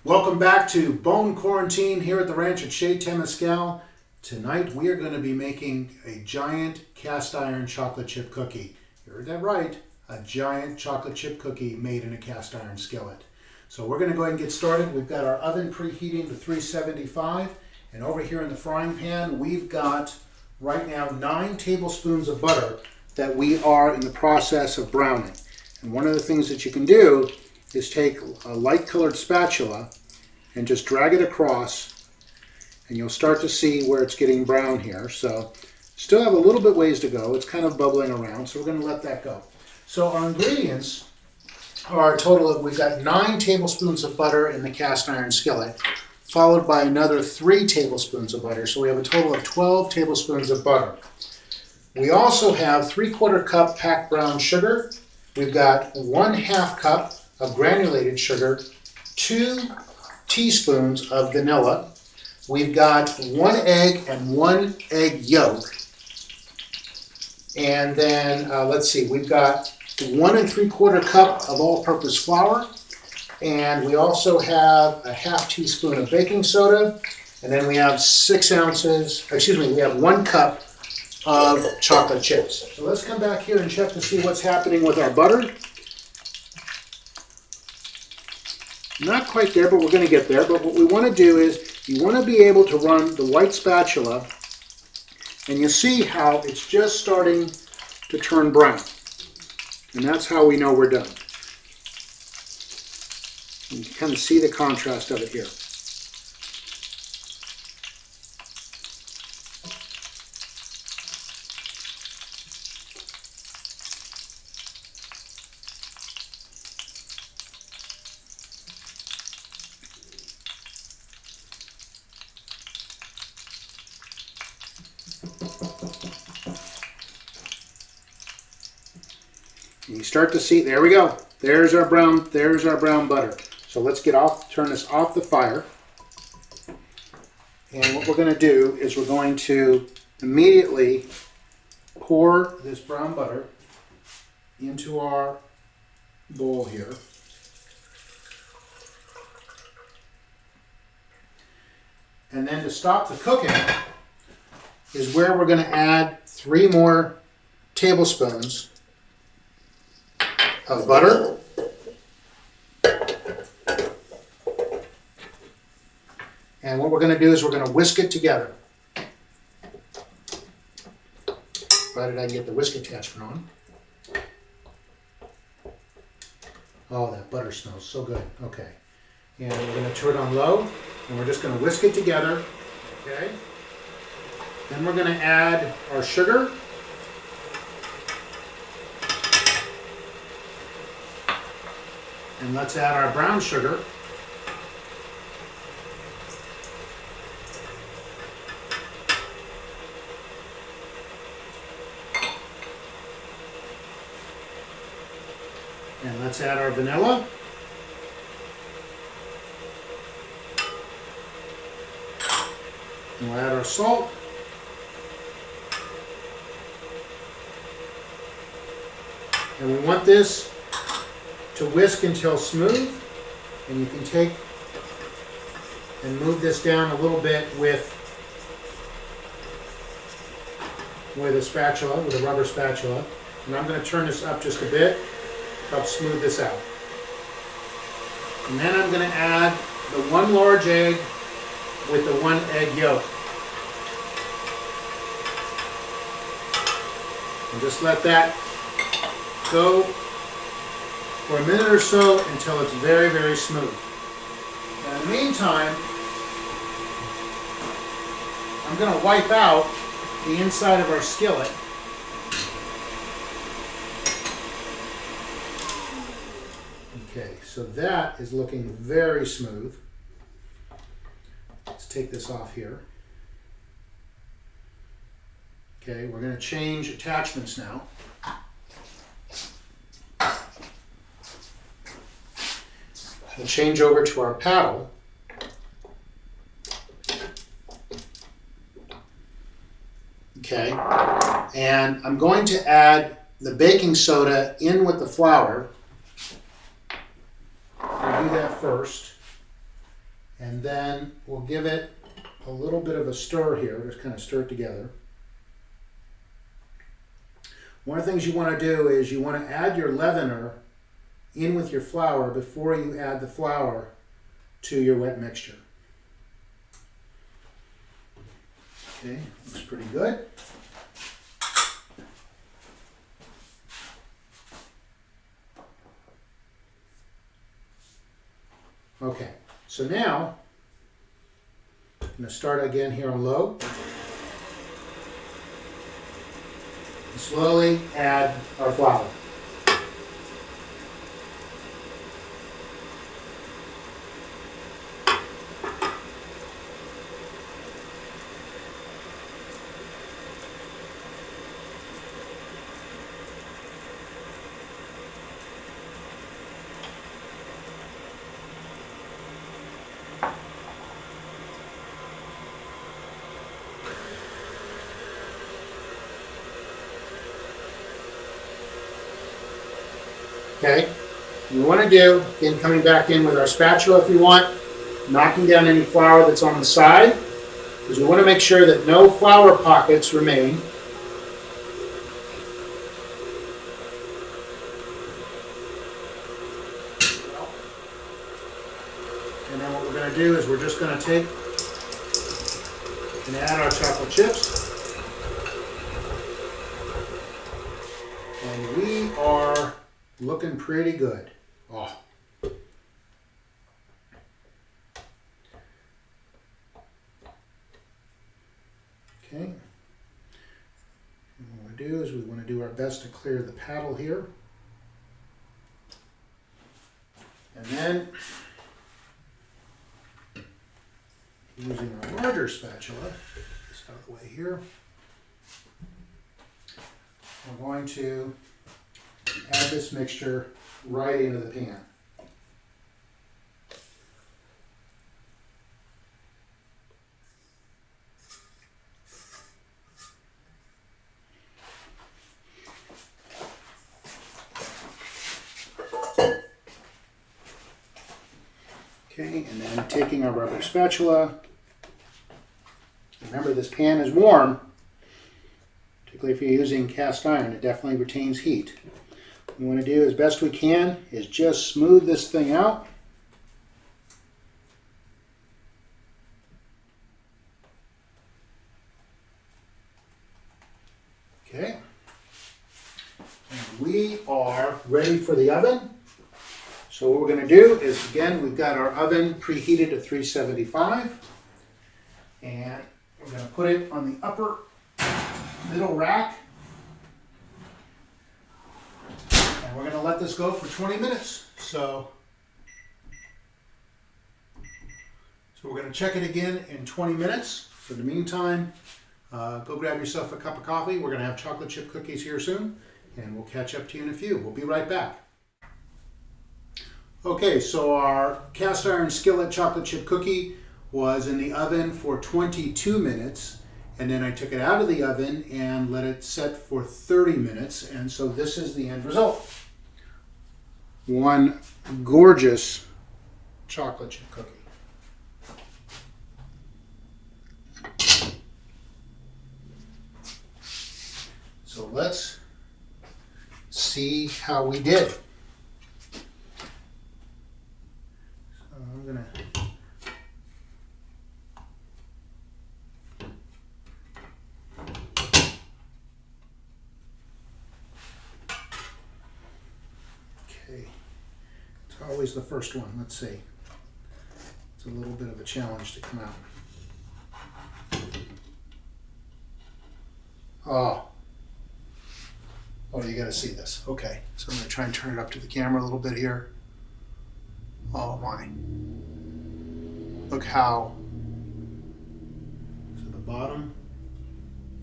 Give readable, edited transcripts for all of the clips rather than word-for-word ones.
Welcome back to Bone Quarantine here at the ranch at Chez Temescal. Tonight we are going to be making a giant cast iron chocolate chip cookie. You heard that right, a giant chocolate chip cookie made in a cast iron skillet. So we're going to go ahead and get started. We've got our oven preheating to 375, and over here in the frying pan we've got right now 9 tablespoons of butter that we are in the process of browning. And one of the things that you can do is take a light colored spatula and just drag it across, and you'll start to see where it's getting brown here. So still have a little bit ways to go. It's kind of bubbling around, so we're going to let that go. So our ingredients are a total of, we've got 9 tablespoons of butter in the cast iron skillet, followed by another 3 tablespoons of butter. So we have a total of 12 tablespoons of butter. We also have 3/4 cup packed brown sugar. We've got 1/2 cup of granulated sugar, 2 teaspoons of vanilla. We've got 1 egg and 1 egg yolk. And then, let's see, we've got 1 3/4 cup of all-purpose flour. And we also have a 1/2 teaspoon of baking soda. And then we have 1 cup of chocolate chips. So let's come back here and check to see what's happening with our butter. Not quite there, but we're going to get there. But what we want to do is, you want to be able to run the white spatula, and you see how it's just starting to turn brown. And that's how we know we're done. You can kind of see the contrast of it here. And you start to see, there we go. There's our brown butter. So let's turn this off the fire. And what we're going to do is we're going to immediately pour this brown butter into our bowl here. And then to stop the cooking is where we're going to add 3 more tablespoons of butter. And what we're going to do is we're going to whisk it together. Provided I can get the whisk attachment on. Oh, that butter smells so good. Okay. And we're going to turn it on low, and we're just going to whisk it together. Okay. Then we're going to add our sugar. And let's add our brown sugar. And let's add our vanilla. And we'll add our salt. And we want this to whisk until smooth, and you can take and move this down a little bit with a spatula, with a rubber spatula. And I'm going to turn this up just a bit to help smooth this out. And then I'm going to add the 1 large egg with the 1 egg yolk. And just let that go for a minute or so until it's very, very smooth. Now, in the meantime, I'm going to wipe out the inside of our skillet. Okay, so that is looking very smooth. Let's take this off here. Okay, we're going to change attachments now. We'll change over to our paddle. Okay, and I'm going to add the baking soda in with the flour. I'll do that first. And then we'll give it a little bit of a stir here, just kind of stir it together. One of the things you want to do is you want to add your leavener in with your flour before you add the flour to your wet mixture. Okay, looks pretty good. Okay, so now I'm going to start again here on low. And slowly add our flour. Okay, we want to do, again, coming back in with our spatula if you want, knocking down any flour that's on the side, because we want to make sure that no flour pockets remain. And then what we're going to do is we're just going to take and add our chocolate chips. And we are looking pretty good. Oh. Okay. And what we do is we want to do our best to clear the paddle here. And then, using our larger spatula, this out of the way here, we're going to add this mixture right into the pan. Okay, and then taking our rubber spatula, remember this pan is warm, particularly if you're using cast iron, it definitely retains heat. What we want to do as best we can is just smooth this thing out. Okay. And we are ready for the oven. So what we're going to do is, again, we've got our oven preheated to 375. And we're going to put it on the upper middle rack. And we're going to let this go for 20 minutes. So we're going to check it again in 20 minutes. So in the meantime, go grab yourself a cup of coffee. We're going to have chocolate chip cookies here soon. And we'll catch up to you in a few. We'll be right back. Okay, so our cast iron skillet chocolate chip cookie was in the oven for 22 minutes. And then I took it out of the oven and let it set for 30 minutes. And so this is the end result. One gorgeous chocolate chip cookie. So let's see how we did. So I'm gonna it's always the first one. Let's see. It's a little bit of a challenge to come out. Oh, you gotta see this. Okay, so I'm gonna try and turn it up to the camera a little bit here. Oh my. Look how, to the bottom.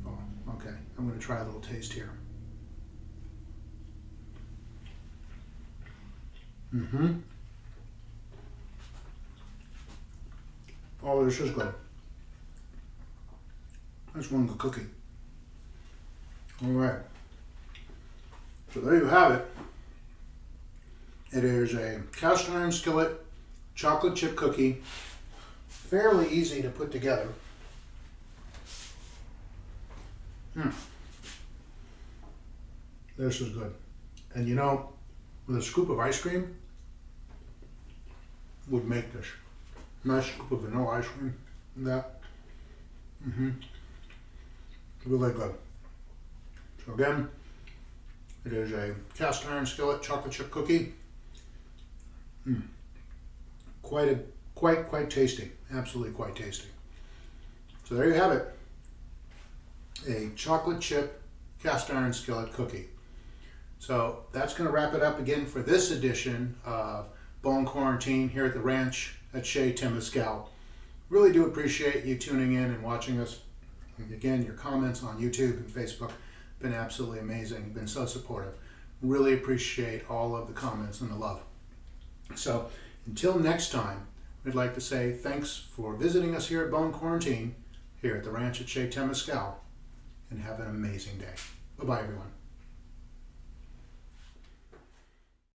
Oh, okay. I'm gonna try a little taste here. Oh, this is good. That's one good cookie. All right. So there you have it. It is a cast iron skillet chocolate chip cookie fairly easy to put together. This is good. And you know, with a scoop of ice cream would make this. Nice scoop of vanilla ice cream. That. Really good. So again, it is a cast iron skillet chocolate chip cookie. Quite tasty. Absolutely quite tasty. So there you have it. A chocolate chip cast iron skillet cookie. So that's going to wrap it up again for this edition of Bone Quarantine here at the ranch at Chez Temescal. Really do appreciate you tuning in and watching us. And again, your comments on YouTube and Facebook have been absolutely amazing. You've been so supportive. Really appreciate all of the comments and the love. So until next time, we'd like to say thanks for visiting us here at Bone Quarantine here at the ranch at Chez Temescal, and have an amazing day. Bye-bye, everyone.